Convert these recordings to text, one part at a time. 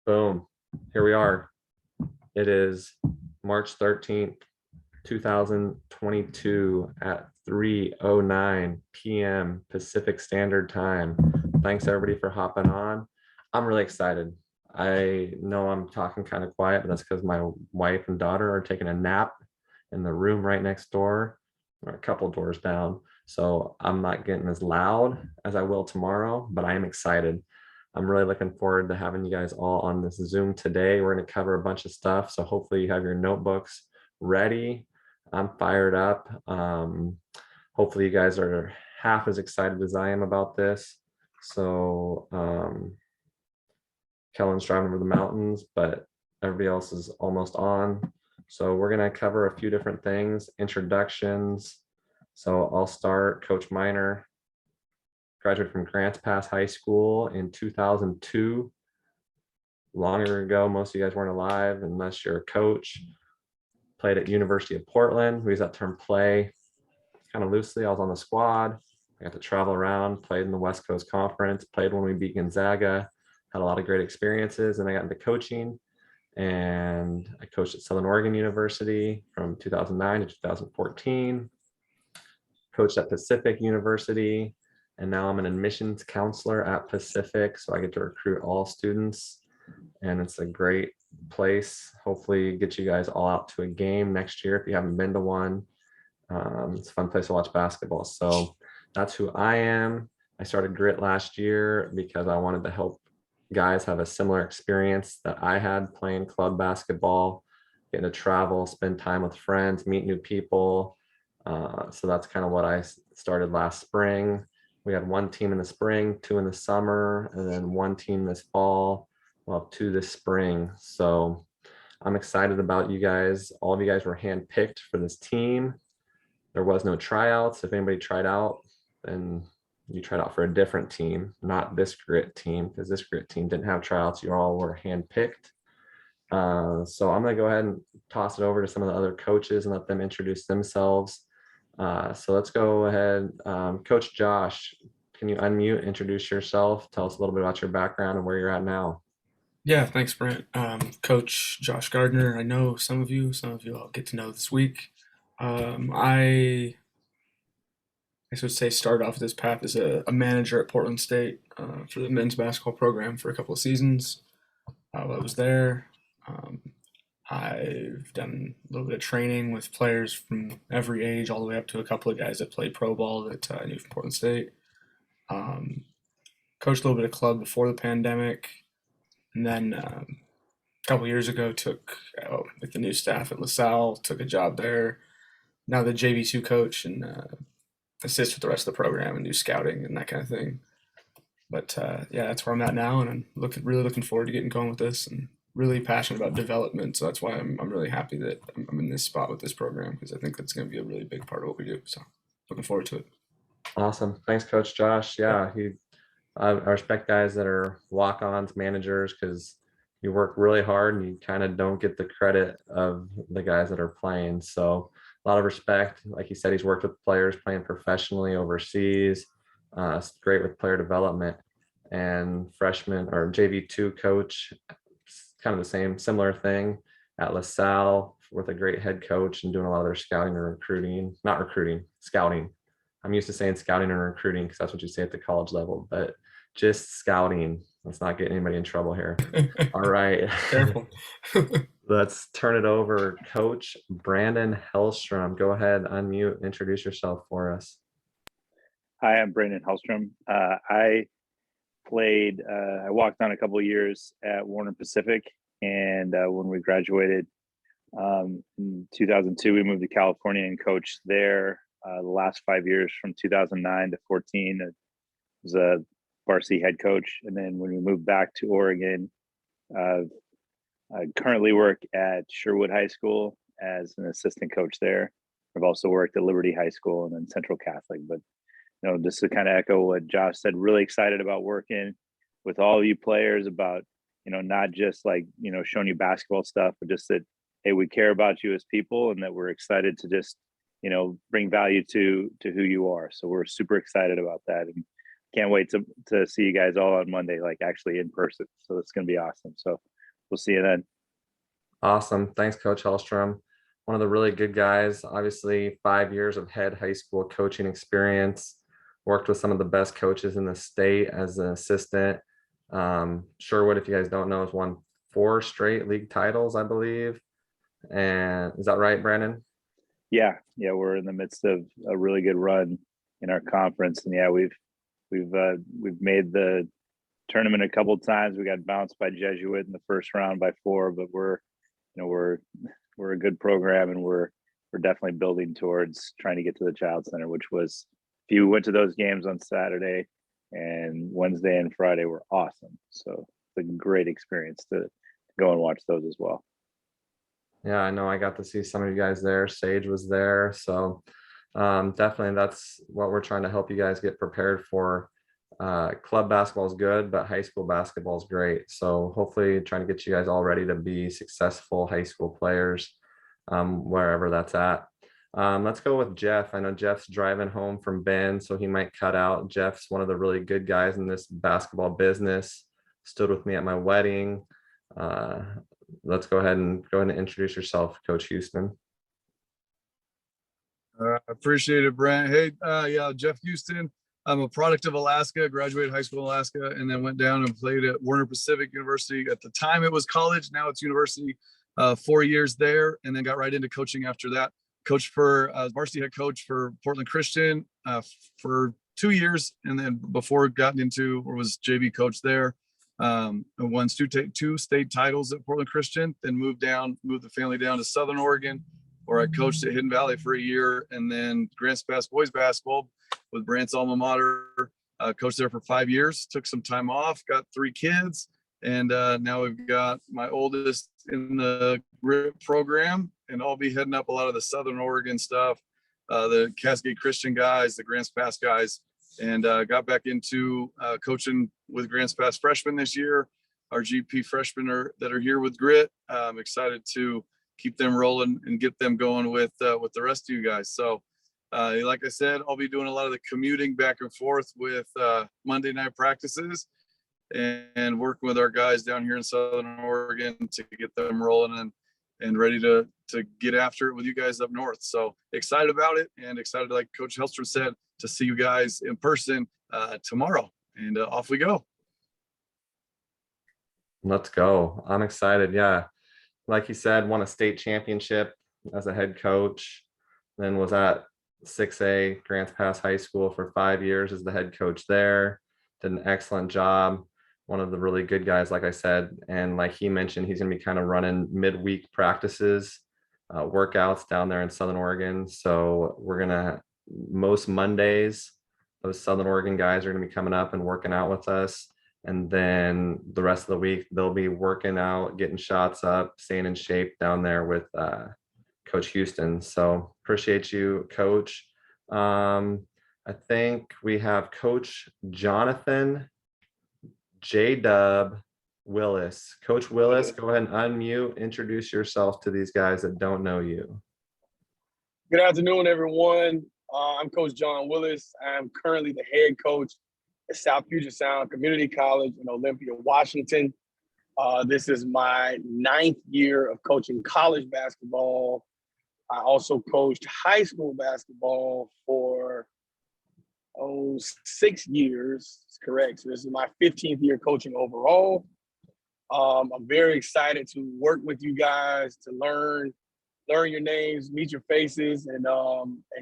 Boom. Here we are. It is March 13th, 2022 at 3:09 p.m. Pacific Standard Time. Thanks everybody for hopping on. I'm really excited. I know I'm talking kind of quiet, but that's because my wife and daughter are taking a nap in the room right next door, or a couple doors down. So I'm not getting as loud as I will tomorrow, but I am excited. I'm really looking forward to having you guys all on this Zoom today. We're going to cover a bunch of stuff. So hopefully you have your notebooks ready. I'm fired up. Hopefully you guys are half as excited as I am about this. So Kellen's driving over the mountains, but everybody else is almost on. So we're going to cover a few different things, introductions. So I'll start. Coach Miner graduated from Grants Pass High School in 2002. Longer ago, most of you guys weren't alive unless you're a coach. Played at University of Portland. We use that term play kind of loosely. I was on the squad. I got to travel around, played in the West Coast Conference, played when we beat Gonzaga, had a lot of great experiences. And I got into coaching, and I coached at Southern Oregon University from 2009 to 2014, coached at Pacific University, and now I'm an admissions counselor at Pacific. So I get to recruit all students, and it's a great place. Hopefully get you guys all out to a game next year if you haven't been to one. It's a fun place to watch basketball. So that's who I am. I started G.R.I.T last year because I wanted to help guys have a similar experience that I had playing club basketball, getting to travel, spend time with friends, meet new people. So that's kind of what I started last spring. We had one team in the spring, two in the summer, and then one team this fall. We'll have two this spring. So I'm excited about you guys. All of you guys were handpicked for this team. There was no tryouts. If anybody tried out, then you tried out for a different team, not this G.R.I.T team, because this G.R.I.T team didn't have tryouts. You all were handpicked. So I'm going to go ahead and toss it over to some of the other coaches and let them introduce themselves. So let's go ahead. Coach Josh, can you unmute, introduce yourself, tell us a little bit about your background and where you're at now? Yeah, thanks, Brent. Coach Josh Gardner. I know some of you I'll get to know this week. I guess I would say started off this path as a manager at Portland State for the men's basketball program for a couple of seasons. While I was there, um, I've done a little bit of training with players from every age, all the way up to a couple of guys that played pro ball that I knew from Portland State. Um, Coached a little bit of club before the pandemic, and then a couple years ago took with the new staff at LaSalle, took a job there. Now the JV2 coach and assist with the rest of the program and do scouting and that kind of thing. But yeah, that's where I'm at now, and I'm really looking forward to getting going with this, and really passionate about development. So that's why I'm really happy that I'm in this spot with this program, because I think that's going to be a really big part of what we do. So looking forward to it. Awesome. Thanks, Coach Josh. Yeah, I respect guys that are walk-ons, managers, because you work really hard and you kind of don't get the credit of the guys that are playing. So a lot of respect. Like he said, he's worked with players playing professionally overseas. It's great with player development, and freshman or JV2 coach, kind of the same, similar thing at LaSalle with a great head coach and doing a lot of their scouting and recruiting, not recruiting, scouting. I'm used to saying scouting and recruiting because that's what you say at the college level, but just scouting. Let's not get anybody in trouble here. All right. Careful. Let's turn it over. Coach Brandon Hellstrom, go ahead, unmute, introduce yourself for us. Hi, I'm Brandon Hellstrom. I walked on a couple of years at Warner Pacific, and when we graduated in 2002, we moved to California and coached there the last 5 years from 2009 to 14. I was a varsity head coach. And then when we moved back to Oregon, I currently work at Sherwood High School as an assistant coach there. I've also worked at Liberty High School and then Central Catholic. But just to kind of echo what Josh said, really excited about working with all of you players, about not just showing you basketball stuff, but just that, hey, we care about you as people, and that we're excited to just bring value to who you are. So we're super excited about that, and can't wait to see you guys all on Monday, like actually in person. So it's going to be awesome. So we'll see you then. Awesome. Thanks, Coach Hellstrom. One of the really good guys, obviously 5 years of head high school coaching experience, worked with some of the best coaches in the state as an assistant. Sherwood, if you guys don't know, has won 4 straight league titles, I believe. And is that right, Brandon? Yeah, we're in the midst of a really good run in our conference, and yeah, we've made the tournament a couple of times. We got bounced by Jesuit in the first round by 4, but we're a good program, and we're definitely building towards trying to get to the Child Center, which was, if you went to those games on Saturday and Wednesday and Friday, were awesome. So it's a great experience to go and watch those as well. Yeah, I know I got to see some of you guys there. Sage was there. So definitely that's what we're trying to help you guys get prepared for. Club basketball is good, but high school basketball is great. So hopefully trying to get you guys all ready to be successful high school players, wherever that's at. Let's go with Jeff. I know Jeff's driving home from Bend, so he might cut out. Jeff's one of the really good guys in this basketball business. Stood with me at my wedding. Let's go ahead and introduce yourself, Coach Houston. Appreciate it, Brent. Hey, yeah, Jeff Houston. I'm a product of Alaska, graduated high school in Alaska, and then went down and played at Warner Pacific University. At the time it was college, now it's university. 4 years there, and then got right into coaching after that. Coached for varsity head coach for Portland Christian for 2 years, and then before gotten into, or was JV coach there. I won 2 state titles at Portland Christian, then moved the family down to Southern Oregon, where I coached at Hidden Valley for a year, and then Grants Pass boys basketball with Brant's alma mater. Coached there for 5 years, took some time off, got 3 kids, and now we've got my oldest in the GRIT program, and I'll be heading up a lot of the Southern Oregon stuff, the Cascade Christian guys, the Grants Pass guys, and got back into coaching with Grants Pass freshmen this year. Our GP freshmen that are here with GRIT. I'm excited to keep them rolling and get them going with the rest of you guys. So like I said, I'll be doing a lot of the commuting back and forth with Monday night practices and working with our guys down here in Southern Oregon to get them rolling and ready to get after it with you guys up north. So excited about it, and excited, like Coach Hellstrom said, to see you guys in person tomorrow. And off we go. Let's go. I'm excited. Yeah. Like you said, won a state championship as a head coach, then was at 6A Grants Pass High School for 5 years as the head coach there. Did an excellent job. One of the really good guys, like I said, and like he mentioned, he's going to be kind of running midweek practices, workouts down there in Southern Oregon. So we're going to, most Mondays, those Southern Oregon guys are going to be coming up and working out with us. And then the rest of the week, they'll be working out, getting shots up, staying in shape down there with Coach Houston. So appreciate you, Coach. I think we have Coach Jonathan J-Dub Willis. Coach Willis, go ahead and unmute, introduce yourself to these guys that don't know you. Good afternoon, everyone. I'm Coach John Willis. I'm currently the head coach at South Puget Sound Community College in Olympia, Washington. This is my 9th year of coaching college basketball. I also coached high school basketball for 6 years. That's correct. So this is my 15th year coaching overall. I'm very excited to work with you guys, to learn your names, meet your faces, and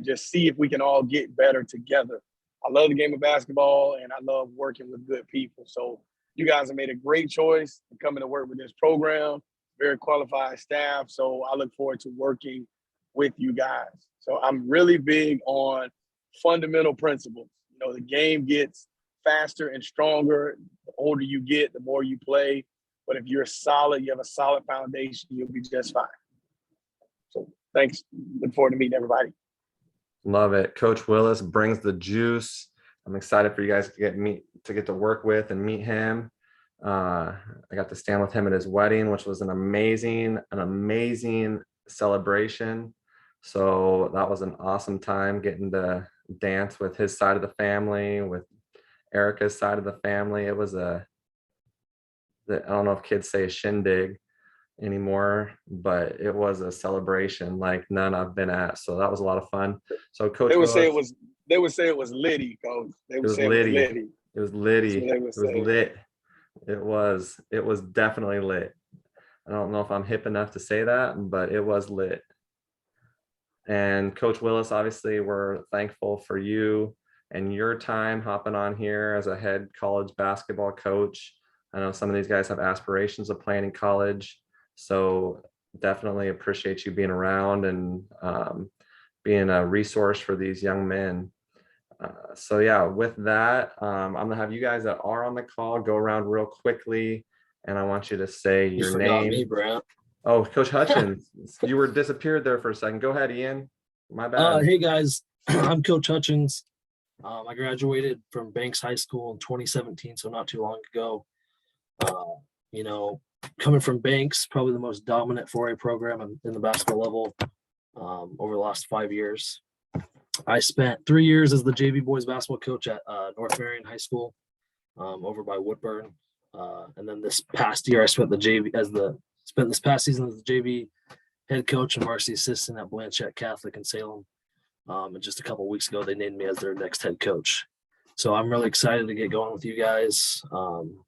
just see if we can all get better together. I love the game of basketball, and I love working with good people. So you guys have made a great choice in coming to work with this program, very qualified staff. So I look forward to working with you guys. So I'm really big on fundamental principles. You know, the game gets faster and stronger. The older you get, the more you play. But if you're solid, you have a solid foundation, you'll be just fine. So thanks. Look forward to meeting everybody. Love it. Coach Willis brings the juice. I'm excited for you guys to get to work with and meet him. I got to stand with him at his wedding, which was an amazing celebration. So that was an awesome time, getting to dance with his side of the family, with Erica's side of the family. It was a I don't know if kids say shindig anymore, but it was a celebration like none I've been at. So that was a lot of fun. So Coach They would say it Willis, was. They would say it was litty, coach. They it would was say it was litty. litty. It was That's what litty. they would It was say. lit. It was definitely lit. I don't know if I'm hip enough to say that, but it was lit. And Coach Willis, obviously, we're thankful for you and your time hopping on here as a head college basketball coach. I know some of these guys have aspirations of playing in college, so definitely appreciate you being around and being a resource for these young men. So yeah, with that, I'm gonna have you guys that are on the call go around real quickly, and I want you to say You your forgot me, name. Brant. Oh, Coach Hutchins, you were disappeared there for a second. Go ahead, Ian. My bad. Hey guys, I'm Coach Hutchins. I graduated from Banks High School in 2017, so not too long ago. You know, coming from Banks, probably the most dominant 4A program in the basketball level over the last 5 years. I spent 3 years as the JV boys basketball coach at North Marion High School over by Woodburn, and then this past year I spent this past season as the JV head coach and varsity assistant at Blanchette Catholic in Salem. And just a couple of weeks ago, they named me as their next head coach. So I'm really excited to get going with you guys,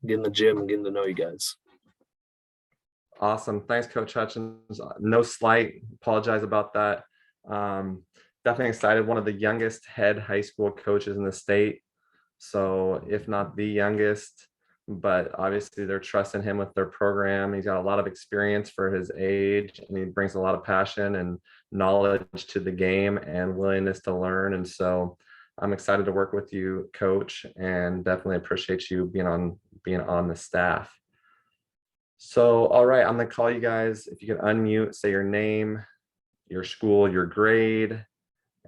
get in the gym and getting to know you guys. Awesome. Thanks, Coach Hutchins. No slight. Apologize about that. Definitely excited. One of the youngest head high school coaches in the state. So if not the youngest, but obviously they're trusting him with their program. He's got a lot of experience for his age, and he brings a lot of passion and knowledge to the game and willingness to learn. And so I'm excited to work with you, Coach, and definitely appreciate you being on the staff. So, all right, I'm gonna call you guys. If you can unmute, say your name, your school, your grade,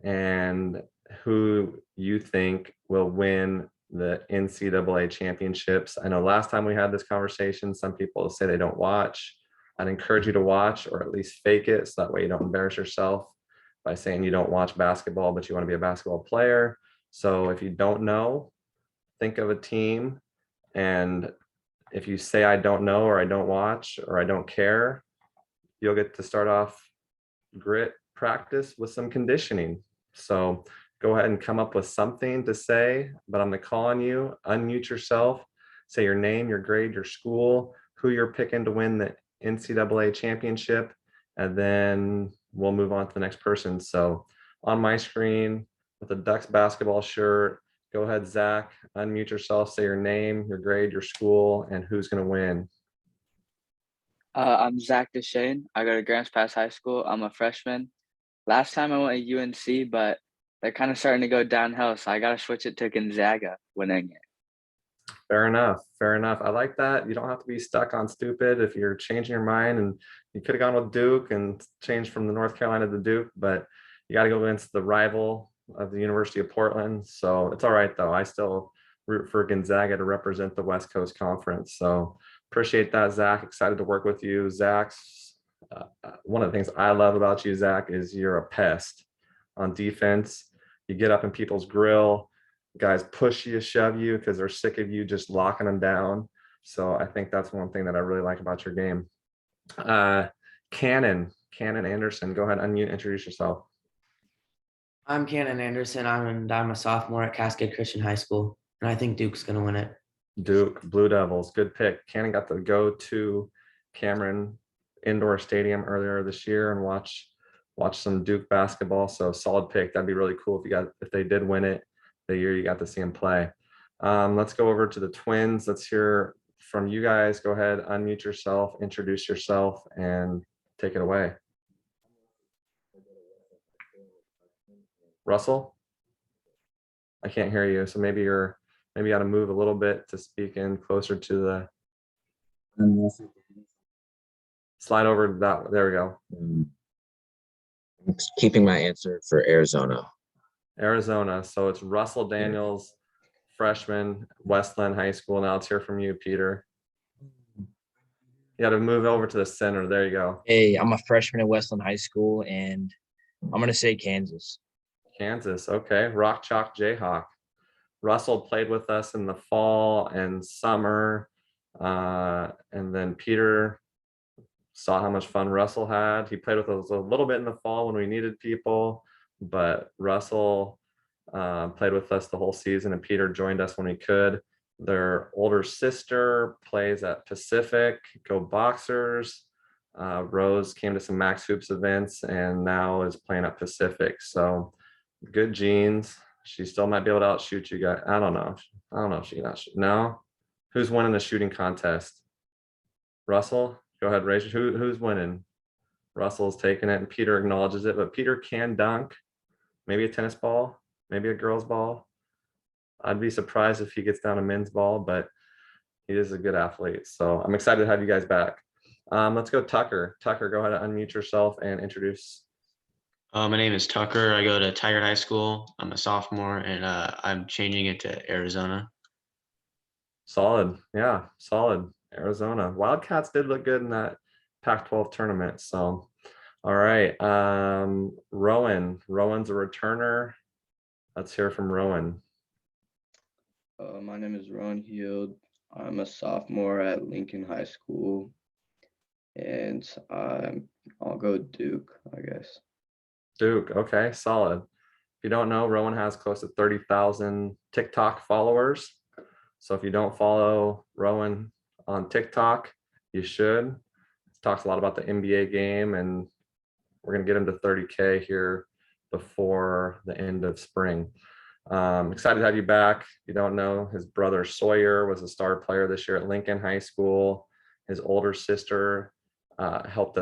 and who you think will win the NCAA championships. I know last time we had this conversation, some people say they don't watch. I'd encourage you to watch or at least fake it so that way you don't embarrass yourself by saying you don't watch basketball, but you want to be a basketball player. So if you don't know, think of a team, and if you say I don't know or I don't watch or I don't care, you'll get to start off grit practice with some conditioning. So go ahead and come up with something to say, but I'm gonna call on you, unmute yourself, say your name, your grade, your school, who you're picking to win the NCAA championship, and then we'll move on to the next person. So on my screen with a Ducks basketball shirt, go ahead, Zach, unmute yourself, say your name, your grade, your school, and who's gonna win. I'm Zach Deshane. I go to Grants Pass High School. I'm a freshman. Last time I went to UNC, but they're kind of starting to go downhill, so I got to switch it to Gonzaga winning it. Fair enough. Fair enough. I like that. You don't have to be stuck on stupid if you're changing your mind, and you could have gone with Duke and changed from the North Carolina to Duke, but you got to go against the rival of the University of Portland. So it's all right though. I still root for Gonzaga to represent the West Coast Conference. So appreciate that, Zach. Excited to work with you. Zach's one of the things I love about you, Zach, is you're a pest on defense. You get up in people's grill. Guys push you, shove you because they're sick of you just locking them down. So I think that's one thing that I really like about your game. Cannon Anderson, go ahead, unmute, introduce yourself. I'm Cannon Anderson. I'm a sophomore at Cascade Christian High School, and I think Duke's going to win it. Duke, Blue Devils, good pick. Cannon got to go to Cameron Indoor Stadium earlier this year and watch some Duke basketball. So solid pick. That'd be really cool if they did win it the year you got to see him play. Let's go over to the Twins. Let's hear from you guys. Go ahead, unmute yourself, introduce yourself, and take it away. Russell, I can't hear you. So maybe you got to move a little bit to speak in closer to the. Slide over to that. There we go. I'm keeping my answer for Arizona. Arizona. So it's Russell Daniels, freshman, Westland High School. Now let's hear from you, Peter. You got to move over to the center. There you go. Hey, I'm a freshman at Westland High School, and I'm going to say Kansas. Kansas. Okay. Rock Chalk Jayhawk. Russell played with us in the fall and summer. And then Peter saw how much fun Russell had. He played with us a little bit in the fall when we needed people, but Russell played with us the whole season, and Peter joined us when he could. Their older sister plays at Pacific. Go Boxers. Rose came to some Max Hoops events and now is playing at Pacific. So good genes. She still might be able to outshoot you guys. I don't know. If she can outshoot. No. Who's winning the shooting contest? Russell? Go ahead, raise who's winning? Russell's taking it and Peter acknowledges it, but Peter can dunk. Maybe a tennis ball, maybe a girl's ball. I'd be surprised if he gets down a men's ball, but he is a good athlete. So I'm excited to have you guys back. Let's go Tucker. Tucker, go ahead and unmute yourself and introduce. My name is Tucker. I go to Tigard High School. I'm a sophomore, and I'm changing it to Arizona. Solid. Yeah, solid. Arizona. Wildcats did look good in that Pac-12 tournament. So, all right. Rowan. Rowan's a returner. Let's hear from Rowan. My name is Ron Heald. I'm a sophomore at Lincoln High School, and I'll go Duke, I guess. Duke. Okay, solid. If you don't know, Rowan has close to 30,000 TikTok followers. So if you don't follow Rowan on TikTok, you should. He talks a lot about the NBA game, and we're going to get him to 30K here before the end of spring. Excited to have you back. If you don't know, his brother Sawyer was a star player this year at Lincoln High School. His older sister helped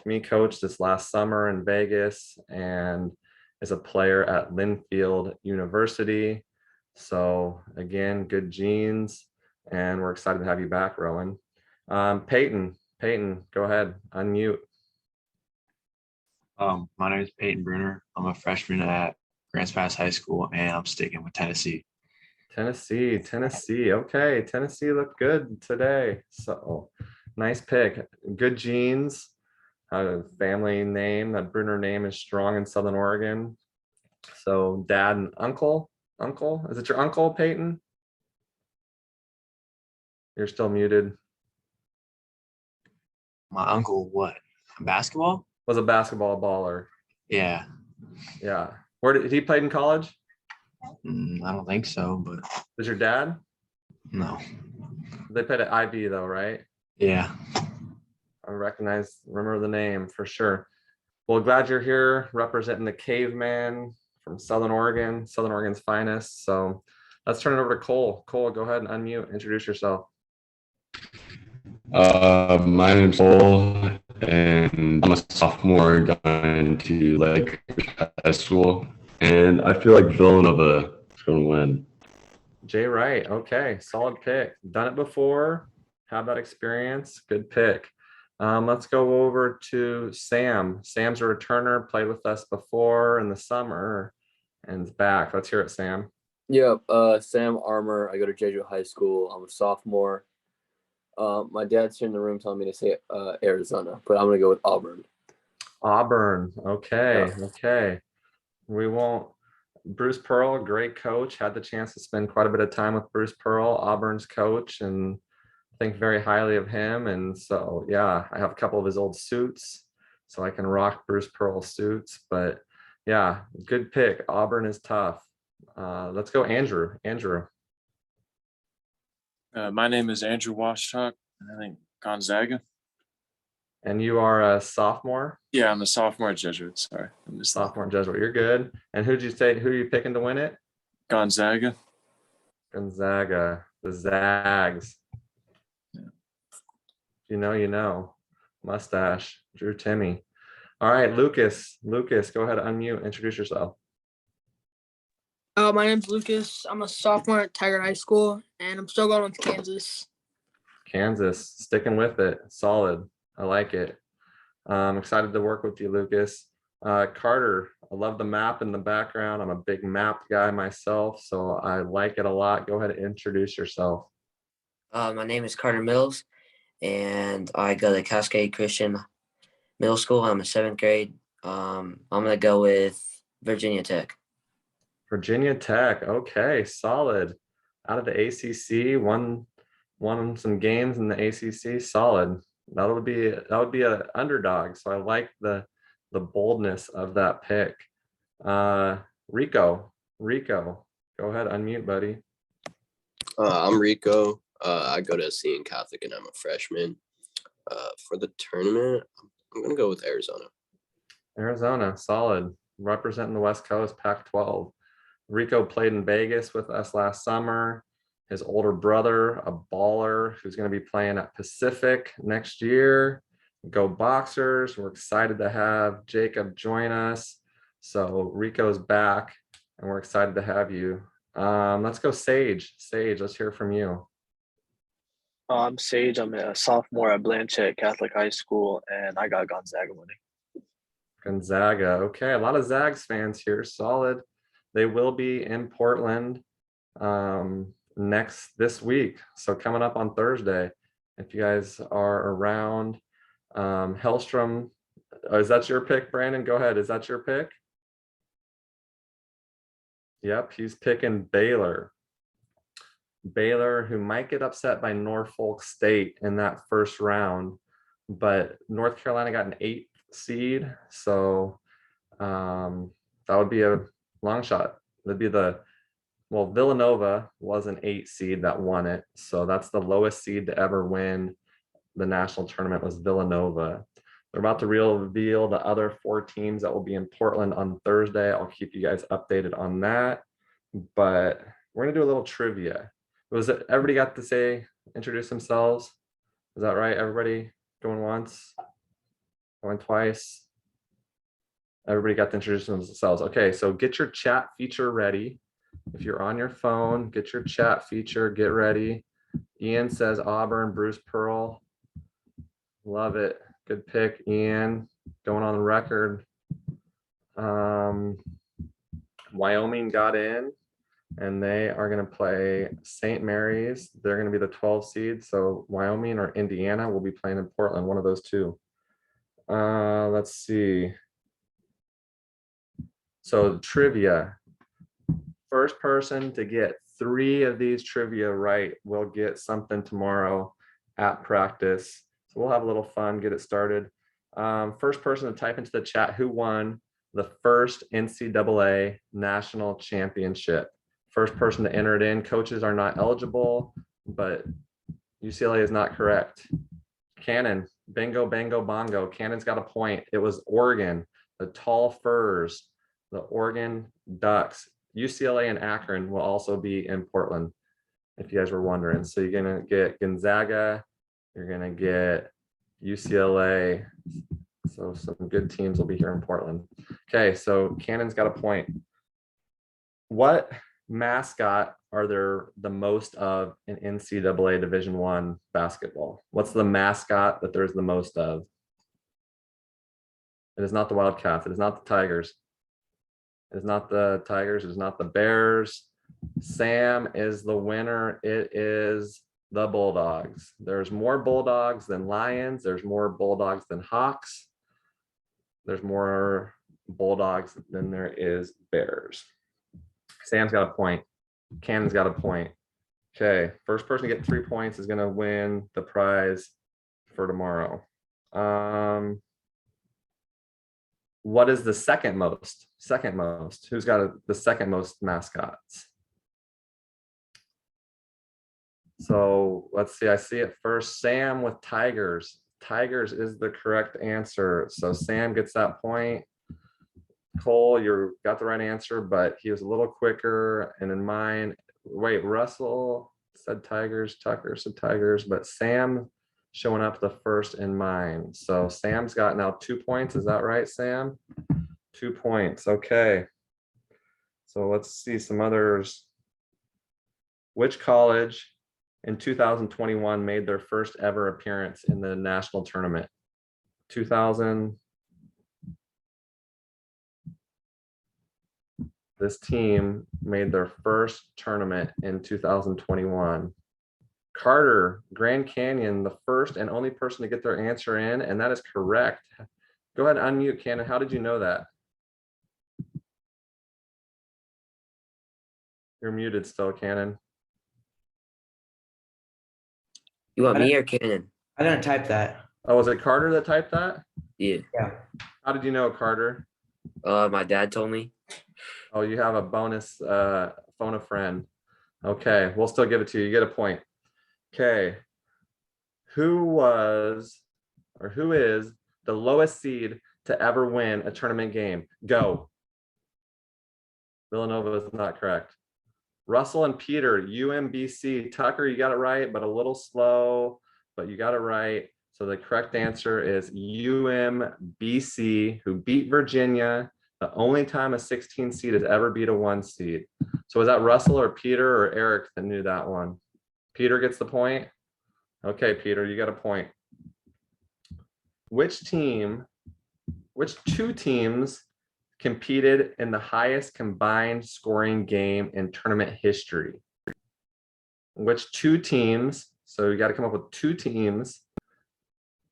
me coach this last summer in Vegas, and is a player at Linfield University. So again, good genes, and we're excited to have you back, Rowan. Peyton, go ahead, unmute. My name is Peyton Bruner. I'm a freshman at Grants Pass High School, and I'm sticking with Tennessee. Tennessee. Okay, Tennessee looked good today. So nice pick. Good genes. Family name, that Bruner name is strong in Southern Oregon. So dad and uncle. Is it your uncle, Peyton? You're still muted. My uncle, what? Basketball? Was a basketball baller. Yeah. Where did he play in college? I don't think so, but. Was your dad? No. They played at IB though, right? Yeah. I remember the name for sure. Well, glad you're here representing the caveman from Southern Oregon's finest. So let's turn it over to Cole. Cole, go ahead and unmute, introduce yourself. My name's Cole, and I'm a sophomore going to High School, and I feel like Villanova is going to win. G.R.I.T. Okay, solid pick. Done it before, have that experience. Good pick. Let's go over to Sam. Sam's a returner, played with us before in the summer, and is back. Let's hear it, Sam. Yep, Sam Armour. I go to Jesuit High School. I'm a sophomore. My dad's here in the room telling me to say Arizona, but I'm gonna go with Auburn. Auburn. Okay. We won't. Bruce Pearl, great coach. Had the chance to spend quite a bit of time with Bruce Pearl, Auburn's coach, and think very highly of him. And so, yeah, I have a couple of his old suits, so I can rock Bruce Pearl suits. But yeah, good pick. Auburn is tough. Let's go, Andrew. My name is Andrew Washtalk, and I think Gonzaga. And you are a sophomore? Yeah, I'm a sophomore at Jesuit. Sorry. I'm sophomore at Jesuit. You're good. And who are you picking to win it? Gonzaga. The Zags. Yeah. You know. Mustache. Drew Timmy. All right, Lucas. Go ahead, unmute. Introduce yourself. My name's Lucas. I'm a sophomore at Tigard High School, and I'm still going with Kansas. Kansas, sticking with it. Solid. I like it. I'm excited to work with you, Lucas. Carter, I love the map in the background. I'm a big map guy myself, so I like it a lot. Go ahead and introduce yourself. My name is Carter Mills, and I go to Cascade Christian Middle School. I'm a 7th grade. I'm going to go with Virginia Tech. Virginia Tech. Okay, solid. Out of the ACC, one won some games in the ACC. Solid. That would be an underdog. So I like the boldness of that pick. Rico, go ahead, unmute, buddy. I'm Rico. I go to Seton Catholic and I'm a freshman. For the tournament, I'm gonna go with Arizona. Arizona, solid. Representing the West Coast, Pac-12. Rico played in Vegas with us last summer. His older brother, a baller, who's going to be playing at Pacific next year. Go Boxers. We're excited to have Jacob join us. So Rico's back and we're excited to have you. Let's go Sage. Sage, let's hear from you. I'm Sage. I'm a sophomore at Blanchette Catholic High School, and I got Gonzaga winning. Gonzaga. Okay, a lot of Zags fans here. Solid. They will be in Portland this week. So coming up on Thursday, if you guys are around. Hellstrom, is that your pick, Brandon? Go ahead. Is that your pick? Yep, he's picking Baylor. Baylor, who might get upset by Norfolk State in that first round, but North Carolina got an 8th seed, so that would be a long shot. That'd be Villanova was an 8 seed that won it, so that's the lowest seed to ever win the national tournament was Villanova. They're about to reveal the other 4 teams that will be in Portland on Thursday. I'll keep you guys updated on that, but we're gonna do a little trivia. Everybody got to introduce themselves? Is that right? Everybody going once, going twice? Everybody got to introduce themselves. Okay, so get your chat feature ready. If you're on your phone, get your chat feature, get ready. Ian says Auburn, Bruce Pearl. Love it. Good pick, Ian. Going on the record. Wyoming got in. And they are going to play St. Mary's. They're going to be the 12 seed. So Wyoming or Indiana will be playing in Portland, one of those two. Let's see. So trivia. First person to get 3 of these trivia right will get something tomorrow at practice. So we'll have a little fun, get it started. First person to type into the chat who won the first NCAA national championship. First person to enter it in. Coaches are not eligible, but UCLA is not correct. Cannon, bingo, bango, bongo. Cannon's got a point. It was Oregon, the Tall Furs, the Oregon Ducks. UCLA and Akron will also be in Portland, if you guys were wondering. So you're going to get Gonzaga, you're going to get UCLA. So some good teams will be here in Portland. Okay, so Cannon's got a point. What mascot are there the most of in NCAA Division I basketball? What's the mascot that there's the most of? It is not the Wildcats. It is not the Tigers. It is not the Tigers. It is not the Bears. Sam is the winner. It is the Bulldogs. There's more Bulldogs than Lions. There's more Bulldogs than Hawks. There's more Bulldogs than there is Bears. Sam's got a point. Cannon's got a point. Okay, first person to get 3 points is going to win the prize for tomorrow. What is the second most? Second most. Who's got the second most mascots? So let's see. I see it first. Sam with Tigers. Tigers is the correct answer. So Sam gets that point. Cole, you got the right answer, but he was a little quicker. And in mine, wait, Russell said Tigers, Tucker said Tigers, but Sam showing up the first in mine. So Sam's got now 2 points. Is that right, Sam? 2 points. Okay. So let's see some others. Which college in 2021 made their first ever appearance in the national tournament? 2000. This team made their first tournament in 2021. Carter, Grand Canyon, the first and only person to get their answer in, and that is correct. Go ahead and unmute, Cannon. How did you know that? You're muted still, Cannon. You want I me didn't, or Cannon? I didn't type that. Oh, was it Carter that typed that? Yeah. Yeah. How did you know, Carter? My dad told me. Oh, you have a bonus phone a friend. Okay, we'll still give it to you. You get a point. Okay. Who was or who is the lowest seed to ever win a tournament game? Go. Villanova is not correct. Russell and Peter, UMBC. Tucker, you got it right, but a little slow, but you got it right. So the correct answer is UMBC, who beat Virginia, the only time a 16 seed has ever beat a 1 seed. So was that Russell or Peter or Eric that knew that one? Peter gets the point. Okay, Peter, you got a point. Which two teams competed in the highest combined scoring game in tournament history? Which two teams, so you got to come up with two teams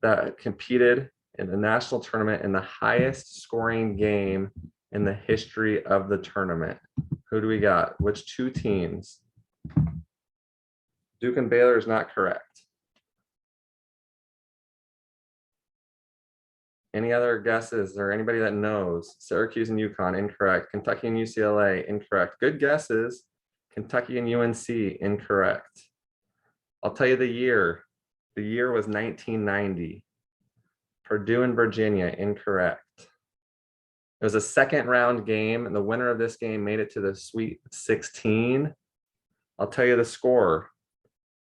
that competed in the national tournament in the highest scoring game in the history of the tournament. Who do we got? Which two teams? Duke and Baylor is not correct. Any other guesses or anybody that knows? Syracuse and UConn, incorrect. Kentucky and UCLA, incorrect. Good guesses. Kentucky and UNC, incorrect. I'll tell you the year. The year was 1990. Purdue and Virginia, incorrect. It was a second round game, and the winner of this game made it to the Sweet 16. I'll tell you the score.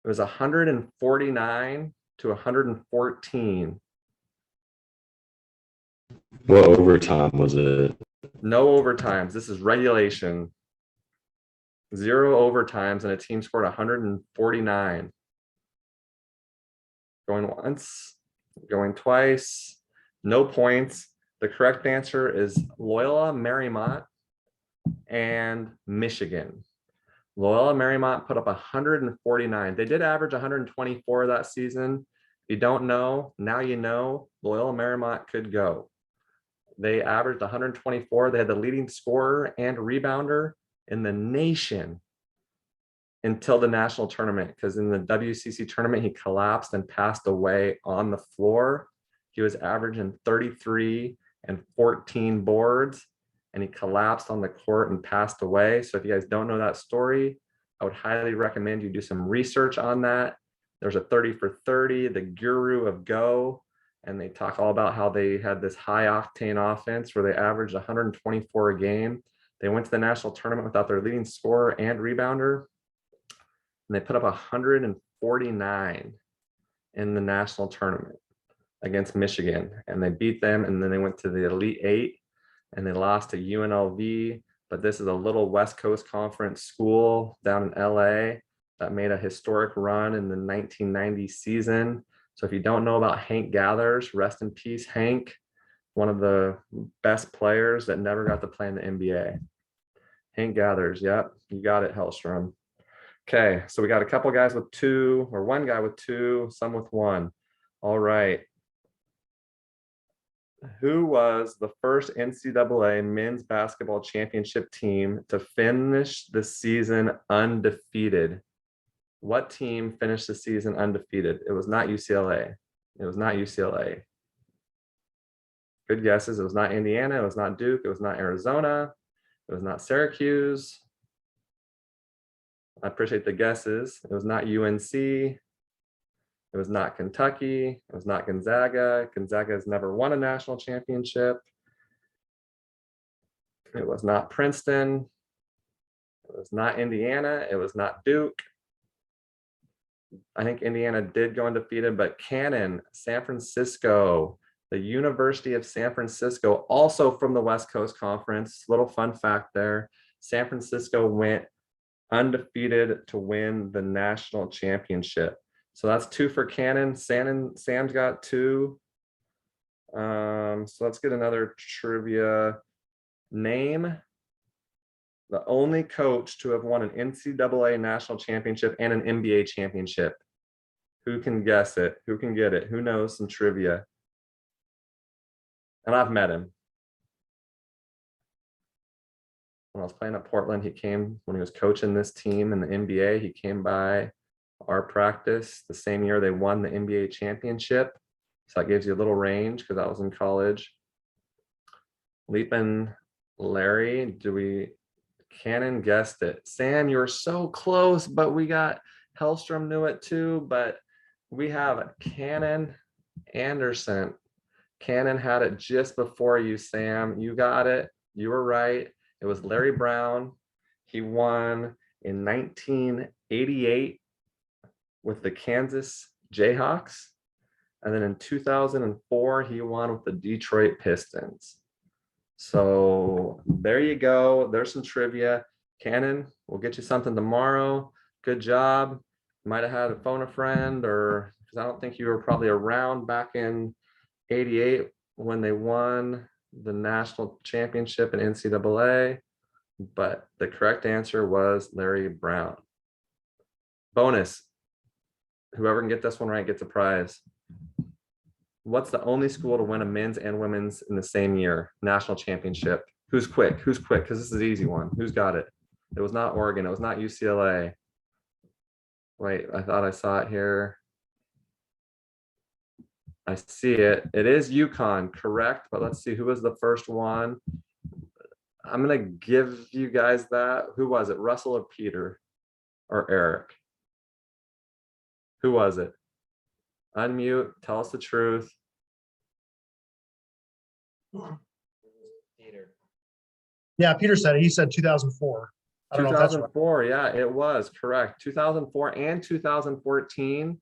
It was 149 to 114. What overtime was it? No overtimes. This is regulation. 0 overtimes, and a team scored 149. Going once, going twice, no points. The correct answer is Loyola Marymount and Michigan. Loyola Marymount put up 149. They did average 124 that season. If you don't know, now you know. Loyola Marymount could go. They averaged 124. They had the leading scorer and rebounder in the nation until the national tournament, because in the WCC tournament, he collapsed and passed away on the floor. He was averaging 33 and 14 boards, and he collapsed on the court and passed away. So if you guys don't know that story, I would highly recommend you do some research on that. There's a 30 for 30, the guru of Go, and they talk all about how they had this high octane offense where they averaged 124 a game. They went to the national tournament without their leading scorer and rebounder, and they put up 149 in the national tournament against Michigan, and they beat them, and then they went to the Elite Eight, and they lost to UNLV. But this is a little West Coast Conference school down in LA that made a historic run in the 1990 season. So if you don't know about Hank Gathers, rest in peace, Hank, one of the best players that never got to play in the NBA. Hank Gathers, yep, you got it, Hellstrom. Okay, so we got a couple guys with 2, or one guy with 2, some with 1. All right. Who was the first NCAA men's basketball championship team to finish the season undefeated? What team finished the season undefeated? It was not UCLA. It was not UCLA. Good guesses. It was not Indiana. It was not Duke. It was not Arizona. It was not Syracuse. I appreciate the guesses. It was not UNC. It was not Kentucky. It was not Gonzaga. Gonzaga has never won a national championship. It was not Princeton. It was not Indiana. It was not Duke. I think Indiana did go undefeated, but Cannon, San Francisco, the University of San Francisco, also from the West Coast Conference. Little fun fact there. San Francisco went undefeated to win the national championship. So that's 2 for Cannon. Sam's got 2. So let's get another trivia. Name the only coach to have won an NCAA national championship and an NBA championship. Who can guess it? Who can get it? Who knows some trivia? And I've met him. When I was playing at Portland, he came when he was coaching this team in the NBA. He came by our practice the same year they won the NBA championship. So that gives you a little range because that was in college. Leapin Larry, Cannon guessed it. Sam, you were so close, but we got Hellstrom knew it too, but we have Cannon Anderson. Cannon had it just before you, Sam. You got it. You were right. It was Larry Brown. He won in 1988 with the Kansas Jayhawks. And then in 2004, he won with the Detroit Pistons. So there you go. There's some trivia. Cannon, we'll get you something tomorrow. Good job. Might have had to phone a friend, or because I don't think you were probably around back in 88 when they won the national championship in NCAA. But the correct answer was Larry Brown. Bonus. Whoever can get this one right gets a prize. What's the only school to win a men's and women's in the same year national championship? Who's quick? Who's quick? Because this is an easy one. Who's got it? It was not Oregon. It was not UCLA. Wait, I thought I saw it here. I see it. It is UConn, correct? But let's see who was the first one. I'm gonna give you guys that. Who was it? Russell or Peter or Eric? Who was it? Unmute. Tell us the truth. Peter. Yeah, Peter said it. He said 2004. I don't know if that's right. 2004, yeah, it was correct. 2004 and 2014,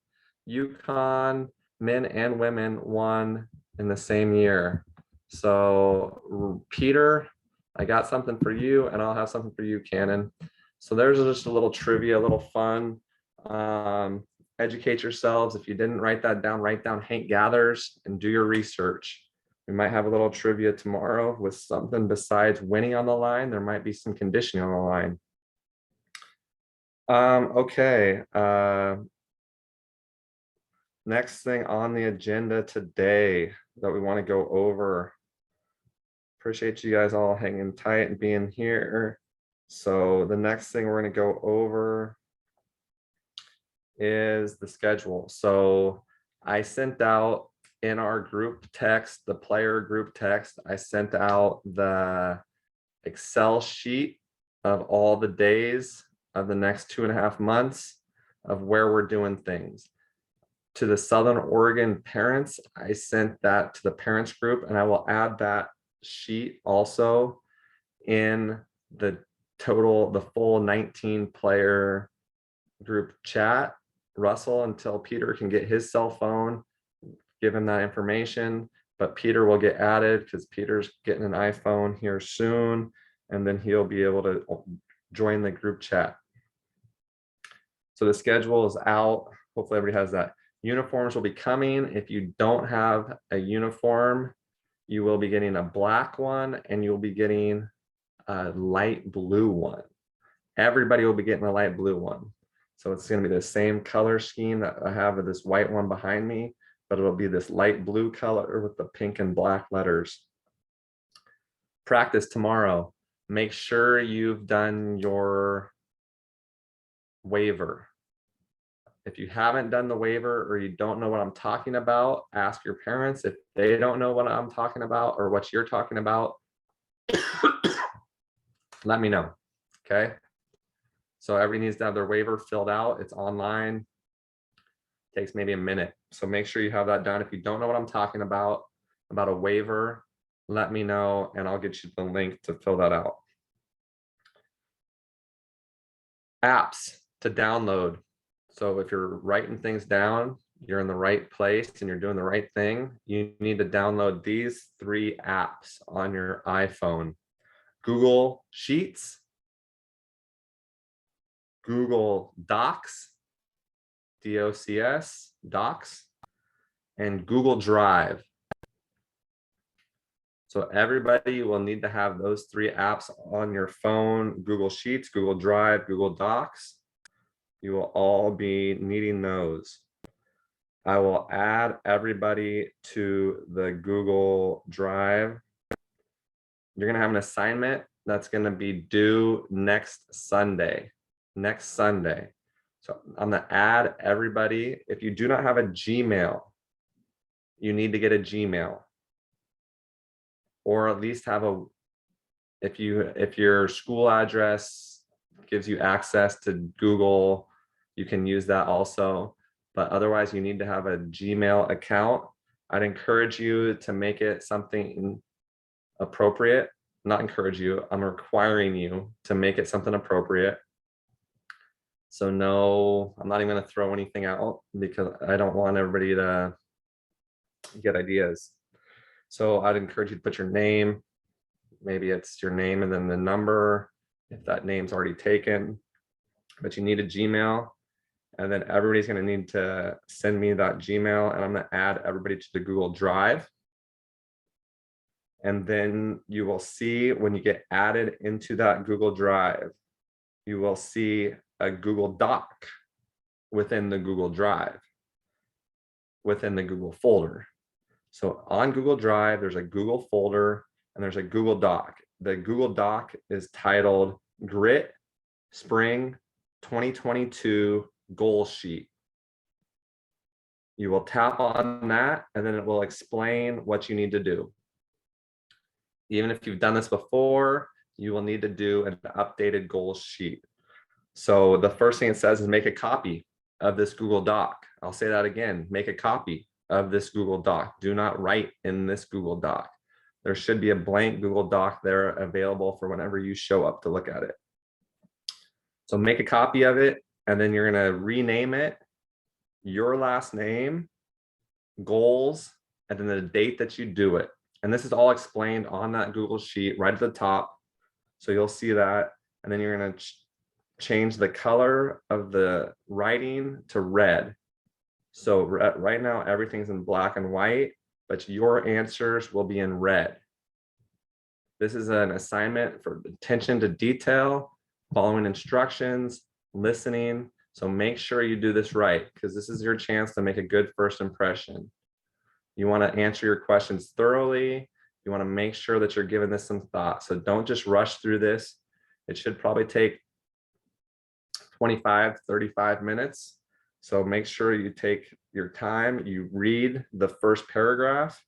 UConn men and women won in the same year. So Peter, I got something for you, and I'll have something for you, Cannon. So there's just a little trivia, a little fun. Educate yourselves. If you didn't write that down, write down Hank Gathers and do your research. We might have a little trivia tomorrow with something besides winning on the line. There might be some conditioning on the line. Okay. Next thing on the agenda today that we want to go over. Appreciate you guys all hanging tight and being here. So the next thing we're going to go over is the schedule. So I sent out in our group text, the player group text, I sent out the Excel sheet of all the days of the next 2.5 months of where we're doing things. To the Southern Oregon parents, I sent that to the parents group, and I will add that sheet also in the full 19 player group chat. Russell, until Peter can get his cell phone, give him that information, but Peter will get added because Peter's getting an iPhone here soon, and then he'll be able to join the group chat. So the schedule is out. Hopefully everybody has that. Uniforms will be coming. If you don't have a uniform, you will be getting a black one, and you'll be getting a light blue one. Everybody will be getting a light blue one. So it's going to be the same color scheme that I have with this white one behind me, but it'll be this light blue color with the pink and black letters. Practice tomorrow. Make sure you've done your waiver. If you haven't done the waiver or you don't know what I'm talking about, ask your parents. If they don't know what I'm talking about or what you're talking about, let me know, okay? So everybody needs to have their waiver filled out. It's online. Takes maybe a minute. So make sure you have that done. If you don't know what I'm talking about a waiver, let me know and I'll get you the link to fill that out. Apps to download. So if you're writing things down, you're in the right place and you're doing the right thing, you need to download these 3 apps on your iPhone. Google Sheets, Google Docs, DOCS, Docs, and Google Drive. So everybody will need to have those 3 apps on your phone: Google Sheets, Google Drive, Google Docs. You will all be needing those. I will add everybody to the Google Drive. You're going to have an assignment that's going to be due next Sunday. So I'm gonna add everybody. If you do not have a Gmail, you need to get a Gmail. Or at least have a, if your school address gives you access to Google, you can use that also. But otherwise, you need to have a Gmail account. I'd encourage you to make it something appropriate. Not encourage you, I'm requiring you to make it something appropriate. So no, I'm not even gonna throw anything out because I don't want everybody to get ideas. So I'd encourage you to put your name. Maybe it's your name and then the number, if that name's already taken. But you need a Gmail. And then everybody's gonna need to send me that Gmail, and I'm gonna add everybody to the Google Drive. And then you will see when you get added into that Google Drive, you will see a Google Doc within the Google Drive, within the Google folder. So on Google Drive, there's a Google folder and there's a Google Doc. The Google Doc is titled Grit Spring 2022 Goal Sheet. You will tap on that and then it will explain what you need to do. Even if you've done this before, you will need to do an updated goal sheet. So the first thing it says is make a copy of this Google Doc. I'll say that again, make a copy of this Google Doc. Do not write in this Google Doc. There should be a blank Google Doc there available for whenever you show up to look at it. So make a copy of it, and then you're gonna rename it, your last name, goals, and then the date that you do it. And this is all explained on that Google Sheet right at the top. So you'll see that, and then you're gonna change the color of the writing to red. So right now, everything's in black and white, but your answers will be in red. This is an assignment for attention to detail, following instructions, listening. So make sure you do this right, because this is your chance to make a good first impression. You want to answer your questions thoroughly. You want to make sure that you're giving this some thought. So don't just rush through this. It should probably take 25, 35 minutes. So make sure you take your time, you read the first paragraph,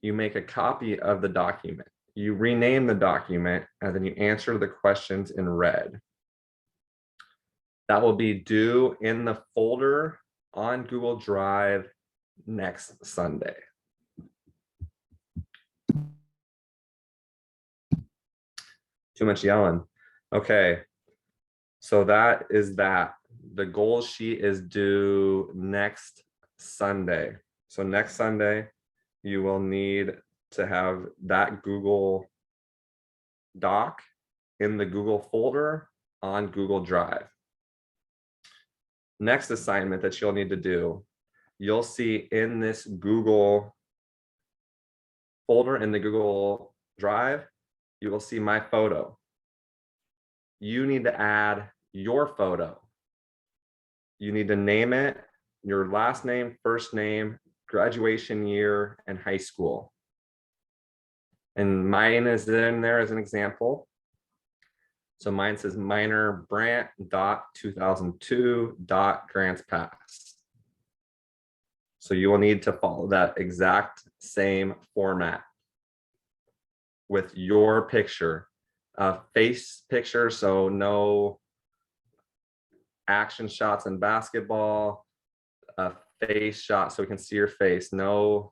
you make a copy of the document, you rename the document, and then you answer the questions in red. That will be due in the folder on Google Drive next Sunday. Too much yelling. Okay, so that is that. The goal sheet is due next Sunday. So next Sunday, you will need to have that Google Doc in the Google folder on Google Drive. Next assignment that you'll need to do, you'll see in this Google folder in the Google Drive, you will see my photo. You need to add your photo. You need to name it, your last name, first name, graduation year, and high school. And mine is in there as an example. So mine says minor Brant .2002 Grants Pass. So you will need to follow that exact same format with your picture, face picture, so no action shots in basketball, a face shot so we can see your face, no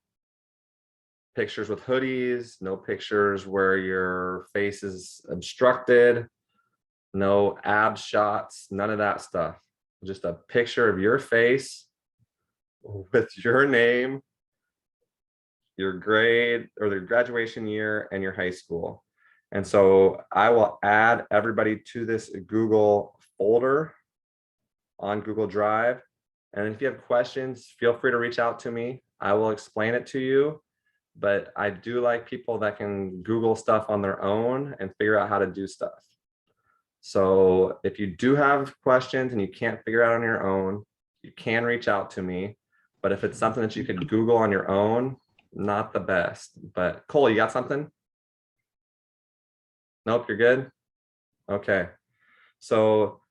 pictures with hoodies, no pictures where your face is obstructed, no ab shots, none of that stuff. Just a picture of your face with your name, your grade or the graduation year, and your high school. And so I will add everybody to this Google folder on Google Drive. And if you have questions, feel free to reach out to me. I will explain it to you. But I do like people that can Google stuff on their own and figure out how to do stuff. So if you do have questions and you can't figure out on your own, you can reach out to me. But if it's something that you could Google on your own, not the best. But Cole, you got something? Nope, you're good? Okay. So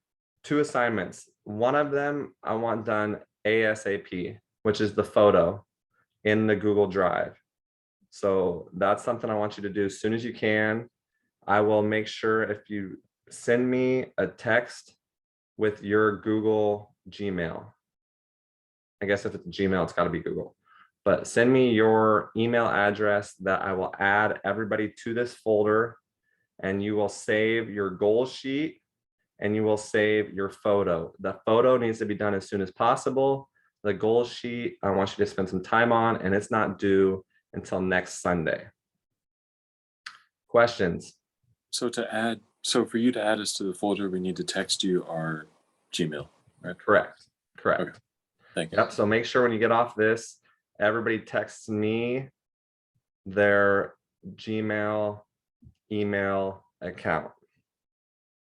2 assignments. One of them I want done ASAP, which is the photo in the Google Drive. So that's something I want you to do as soon as you can. I will make sure if you send me a text with your Google Gmail. I guess if it's Gmail, it's got to be Google. But send me your email address that I will add everybody to this folder, and you will save your goal sheet and you will save your photo. The photo needs to be done as soon as possible. The goal sheet, I want you to spend some time on, and it's not due until next Sunday. Questions? So for you to add us to the folder, we need to text you our Gmail, right? Correct. Correct. Okay. Thank you. Yep. So make sure when you get off this, everybody texts me their Gmail email account.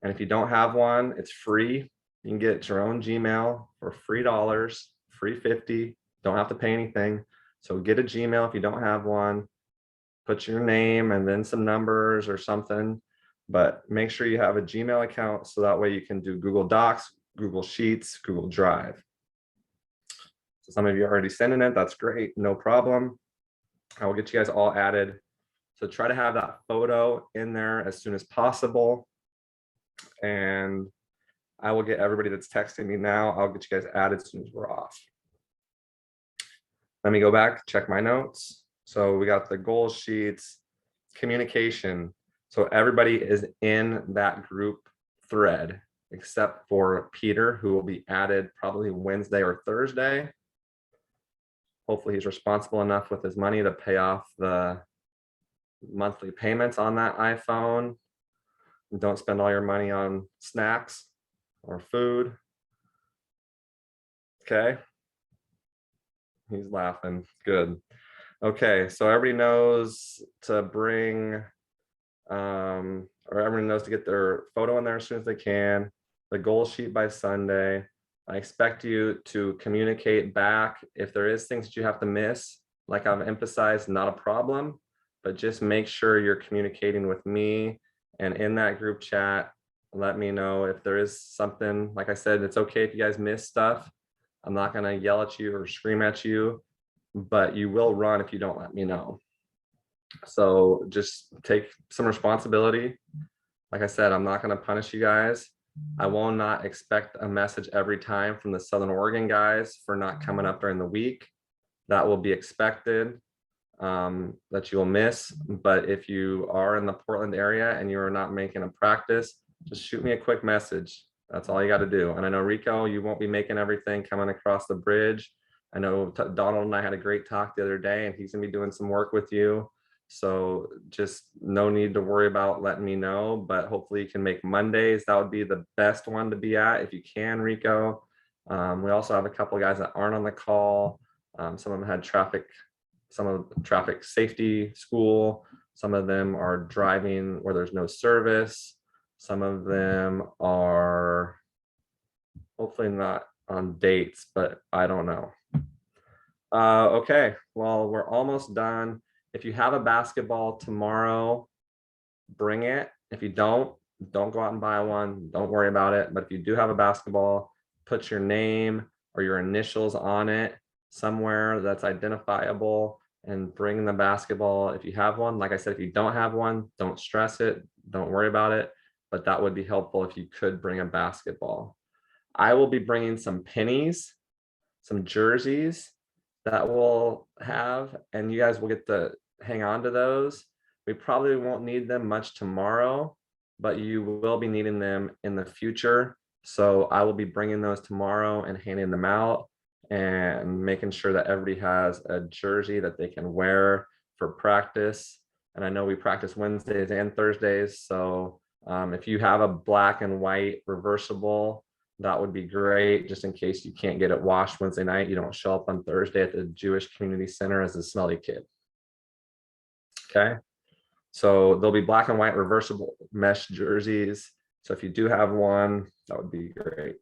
And if you don't have one, it's free. You can get your own Gmail for $3, free 50. Don't have to pay anything. So get a Gmail if you don't have one. Put your name and then some numbers or something. But make sure you have a Gmail account so that way you can do Google Docs, Google Sheets, Google Drive. So some of you are already sending it. That's great. No problem. I will get you guys all added. So try to have that photo in there as soon as possible. And I will get everybody that's texting me now. I'll get you guys added as soon as we're off. Let me go back, check my notes. So we got the goal sheets, communication. So everybody is in that group thread, except for Peter, who will be added probably Wednesday or Thursday. Hopefully he's responsible enough with his money to pay off the monthly payments on that iPhone. Don't spend all your money on snacks or food. Okay. He's laughing. Good. Okay, so everybody knows to bring, or everyone knows to get their photo in there as soon as they can. The goal sheet by Sunday. I expect you to communicate back if there is things that you have to miss. Like I've emphasized, not a problem, but just make sure you're communicating with me and in that group chat. Let me know if there is something. Like I said, it's okay if you guys miss stuff. I'm not going to yell at you or scream at you, but you will run if you don't let me know. So just take some responsibility. Like I said, I'm not going to punish you guys. I will not expect a message every time from the Southern Oregon guys for not coming up during the week. That will be expected, that you will miss. But if you are in the Portland area and you are not making a practice, just shoot me a quick message. That's all you got to do. And I know, Rico, you won't be making everything coming across the bridge. I know Donald and I had a great talk the other day, and he's gonna be doing some work with you. So just no need to worry about letting me know, but hopefully you can make Mondays. That would be the best one to be at if you can, Rico. We also have a couple of guys that aren't on the call. Some of them had some of the traffic safety school. Some of them are driving where there's no service. Some of them are hopefully not on dates, but I don't know. Okay, well, we're almost done. If you have a basketball tomorrow, bring it. If you don't go out and buy one. Don't worry about it. But if you do have a basketball, put your name or your initials on it somewhere that's identifiable and bring the basketball if you have one. Like I said, if you don't have one, don't stress it. Don't worry about it. But that would be helpful if you could bring a basketball. I will be bringing some pennies, some jerseys that we'll have, and you guys will get to hang on to those. We probably won't need them much tomorrow, but you will be needing them in the future. So I will be bringing those tomorrow and handing them out and making sure that everybody has a jersey that they can wear for practice. And I know we practice Wednesdays and Thursdays. So if you have a black and white reversible, that would be great, just in case you can't get it washed Wednesday night. You don't show up on Thursday at the Jewish Community Center as a smelly kid. Okay, so there'll be black and white reversible mesh jerseys. So if you do have one, that would be great.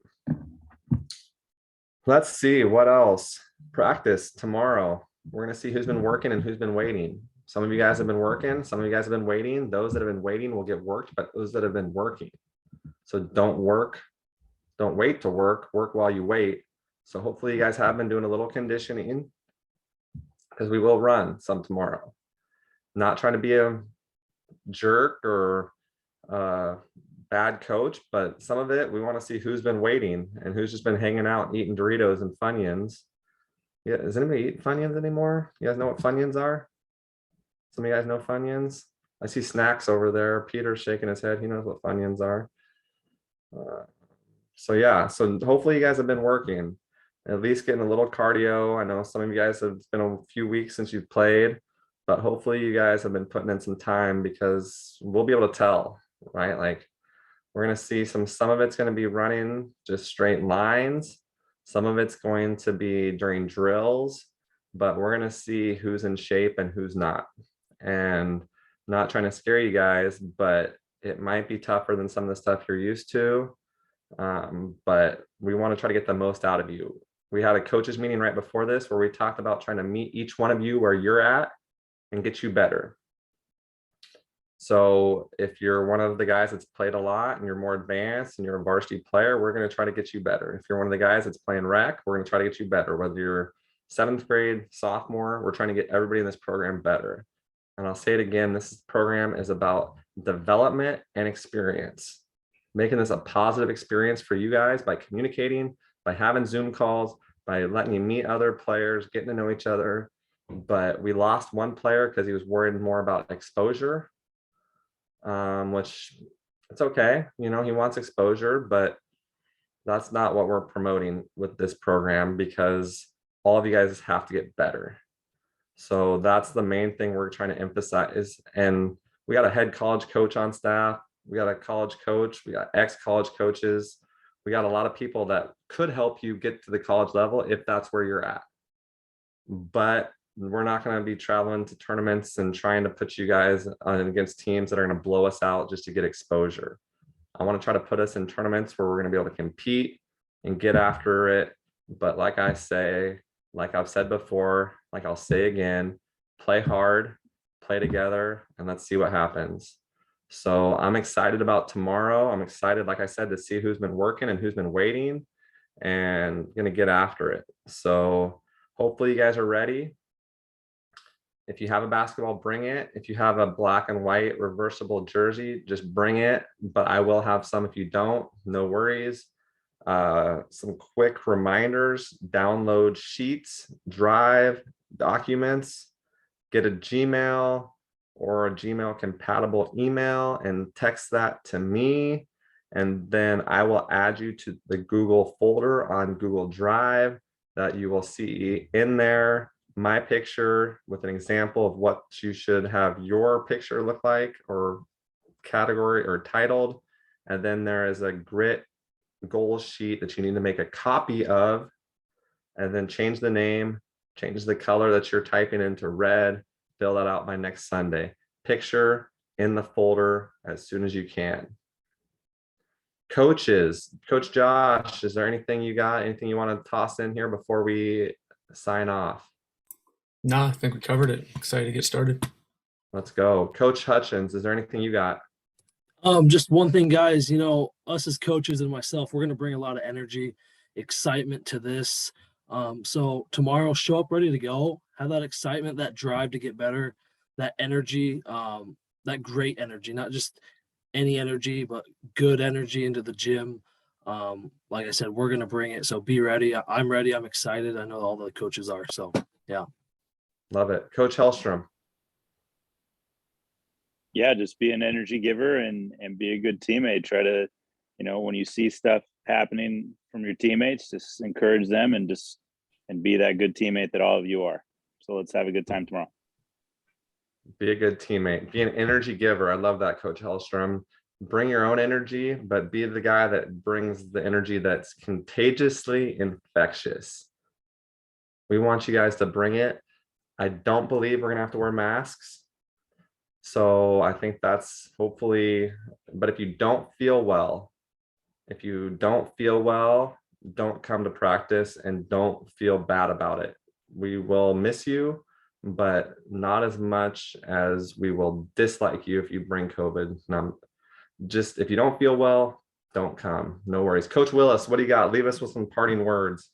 Let's see what else. Practice tomorrow. We're going to see who's been working and who's been waiting. Some of you guys have been working. Some of you guys have been waiting. Those that have been waiting will get worked, but those that have been working. So don't work don't wait to work while you wait. So hopefully you guys have been doing a little conditioning, because we will run some tomorrow. Not trying to be a jerk or bad coach, but some of it we want to see who's been waiting and who's just been hanging out and eating Doritos and Funyuns. Yeah, does anybody eat Funyuns anymore? You guys know what Funyuns are? Some of you guys know Funyuns? I see Snacks over there. Peter's shaking his head. He knows what Funyuns are. So yeah, so hopefully you guys have been working, at least getting a little cardio. I know some of you guys have, it's been a few weeks since you've played, but hopefully you guys have been putting in some time, because we'll be able to tell, right? Like we're going to see some of it's going to be running just straight lines. Some of it's going to be during drills, but we're going to see who's in shape and who's not. And not trying to scare you guys, but it might be tougher than some of the stuff you're used to. But we want to try to get the most out of you. We had a coaches meeting right before this where we talked about trying to meet each one of you where you're at and get you better. So if you're one of the guys that's played a lot and you're more advanced and you're a varsity player, we're going to try to get you better. If you're one of the guys that's playing rec, we're going to try to get you better. Whether you're 7th grade, sophomore, we're trying to get everybody in this program better. And I'll say it again, this program is about development and experience, making this a positive experience for you guys by communicating, by having Zoom calls, by letting you meet other players, getting to know each other. But we lost one player because he was worried more about exposure, which it's okay. You know, he wants exposure, but that's not what we're promoting with this program, because all of you guys have to get better. So that's the main thing we're trying to emphasize. And we got a head college coach on staff. We got a college coach. We got ex-college coaches. We got a lot of people that could help you get to the college level if that's where you're at. But we're not going to be traveling to tournaments and trying to put you guys against teams that are going to blow us out just to get exposure. I want to try to put us in tournaments where we're going to be able to compete and get after it. But like I say, like I've said before, like I'll say again, play hard, play together, and let's see what happens. So I'm excited about tomorrow. I'm excited, like I said, to see who's been working and who's been waiting, and gonna get after it. So hopefully you guys are ready. If you have a basketball, bring it. If you have a black and white reversible jersey, just bring it. But I will have some if you don't, no worries. Some quick reminders: download Sheets, Drive, documents, get a Gmail or a Gmail compatible email and text that to me. And then I will add you to the Google folder on Google Drive that you will see in there my picture with an example of what you should have your picture look like, or category or titled. And then there is a grit goal sheet that you need to make a copy of, and then change the name, change the color that you're typing into red, fill that out by next Sunday. Picture in the folder as soon as you can. Coaches, Coach Josh, is there anything you got, anything you want to toss in here before we sign off? No, I think we covered it. Excited to get started. Let's go. Coach Hutchins, is there anything you got? Just one thing, guys, you know, us as coaches and myself, we're going to bring a lot of energy, excitement to this. So tomorrow, show up ready to go, have that excitement, that drive to get better, that energy, that great energy, not just any energy, but good energy into the gym. Like I said, we're going to bring it. So be ready. I'm ready. I'm excited. I know all the coaches are. So yeah. Love it. Coach Hellstrom. Yeah, just be an energy giver and be a good teammate. Try to, you know, when you see stuff happening from your teammates, just encourage them and be that good teammate that all of you are. So let's have a good time tomorrow. Be a good teammate. Be an energy giver. I love that, Coach Hellstrom. Bring your own energy, but be the guy that brings the energy that's contagiously infectious. We want you guys to bring it. I don't believe we're going to have to wear masks. So I think that's hopefully, but if you don't feel well, don't come to practice and don't feel bad about it. We will miss you, but not as much as we will dislike you if you bring COVID. Just if you don't feel well, don't come. No worries. Coach Willis, what do you got? Leave us with some parting words.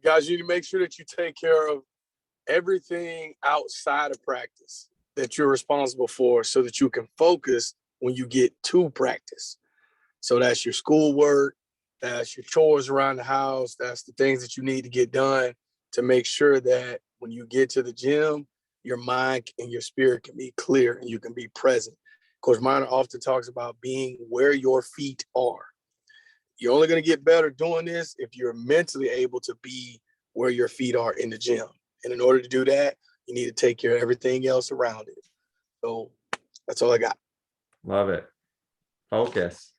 Guys, you need to make sure that you take care of everything outside of practice that you're responsible for so that you can focus when you get to practice. So that's your schoolwork, that's your chores around the house, that's the things that you need to get done to make sure that when you get to the gym, your mind and your spirit can be clear and you can be present. Coach Miner often talks about being where your feet are. You're only going to get better doing this if you're mentally able to be where your feet are in the gym. And in order to do that, you need to take care of everything else around it. So that's all I got. Love it. Focus.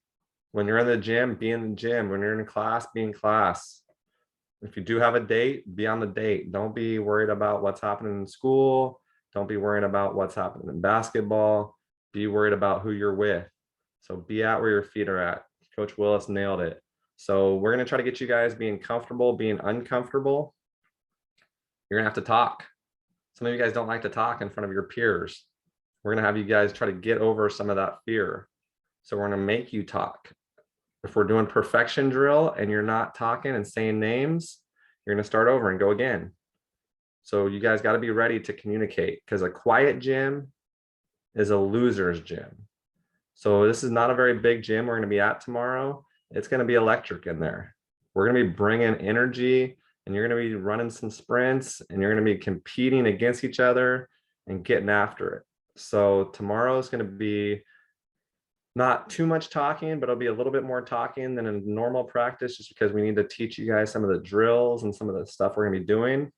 When you're in the gym, be in the gym. When you're in class, be in class. If you do have a date, be on the date. Don't be worried about what's happening in school. Don't be worried about what's happening in basketball. Be worried about who you're with. So be at where your feet are at. Coach Willis nailed it. So we're going to try to get you guys being comfortable, being uncomfortable. You're going to have to talk. Some of you guys don't like to talk in front of your peers. We're going to have you guys try to get over some of that fear. So we're going to make you talk. If we're doing perfection drill and you're not talking and saying names, you're going to start over and go again. So you guys got to be ready to communicate, because a quiet gym is a loser's gym. So this is not a very big gym we're going to be at tomorrow. It's going to be electric in there. We're going to be bringing energy, and you're going to be running some sprints, and you're going to be competing against each other and getting after it. So tomorrow is going to be not too much talking, but it'll be a little bit more talking than in normal practice, just because we need to teach you guys some of the drills and some of the stuff we're going to be doing.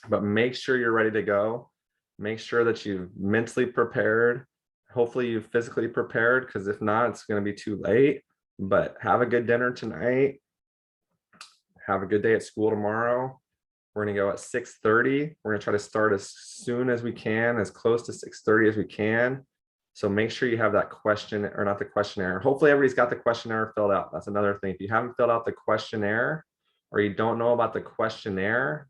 But make sure you're ready to go. Make sure that you've mentally prepared. Hopefully you've physically prepared, because if not, it's going to be too late. But have a good dinner tonight. Have a good day at school tomorrow. We're going to go at 6:30. We're going to try to start as soon as we can, as close to 6:30 as we can. So make sure you have that question, or not the questionnaire. Hopefully everybody's got the questionnaire filled out. That's another thing. If you haven't filled out the questionnaire, or you don't know about the questionnaire,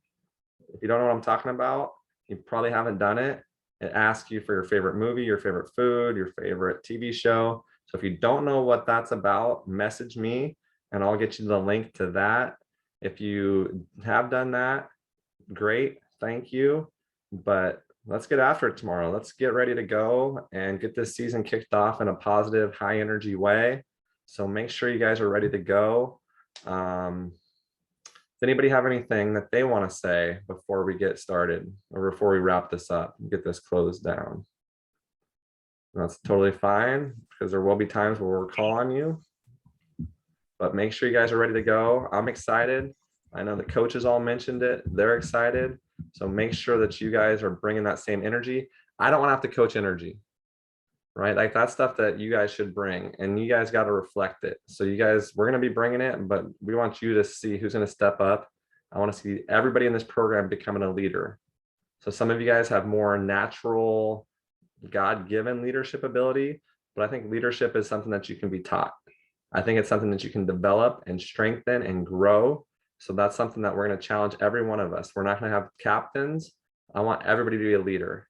if you don't know what I'm talking about, you probably haven't done it. It asks you for your favorite movie, your favorite food, your favorite TV show. So if you don't know what that's about, message me and I'll get you the link to that. If you have done that, great, thank you. But let's get after it tomorrow. Let's get ready to go and get this season kicked off in a positive, high energy way. So make sure you guys are ready to go. Does anybody have anything that they want to say before we get started, or before we wrap this up and get this closed down? That's totally fine, because there will be times where we'll call on you. But make sure you guys are ready to go. I'm excited. I know the coaches all mentioned it. They're excited. So make sure that you guys are bringing that same energy. I don't want to have to coach energy, right? Like that's stuff that you guys should bring, and you guys got to reflect it. So you guys, we're going to be bringing it, but we want you to see who's going to step up. I want to see everybody in this program becoming a leader. So some of you guys have more natural, God-given leadership ability, but I think leadership is something that you can be taught. I think it's something that you can develop and strengthen and grow. So that's something that we're going to challenge every one of us. We're not going to have captains. I want everybody to be a leader.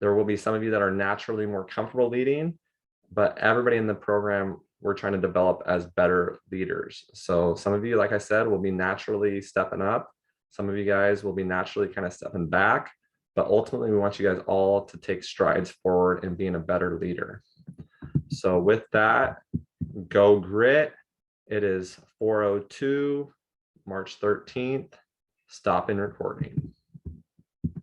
There will be some of you that are naturally more comfortable leading, but everybody in the program, we're trying to develop as better leaders. So some of you, like I said, will be naturally stepping up. Some of you guys will be naturally kind of stepping back, but ultimately we want you guys all to take strides forward in being a better leader. So with that, go grit. It is 4:02, March 13th. Stop in recording.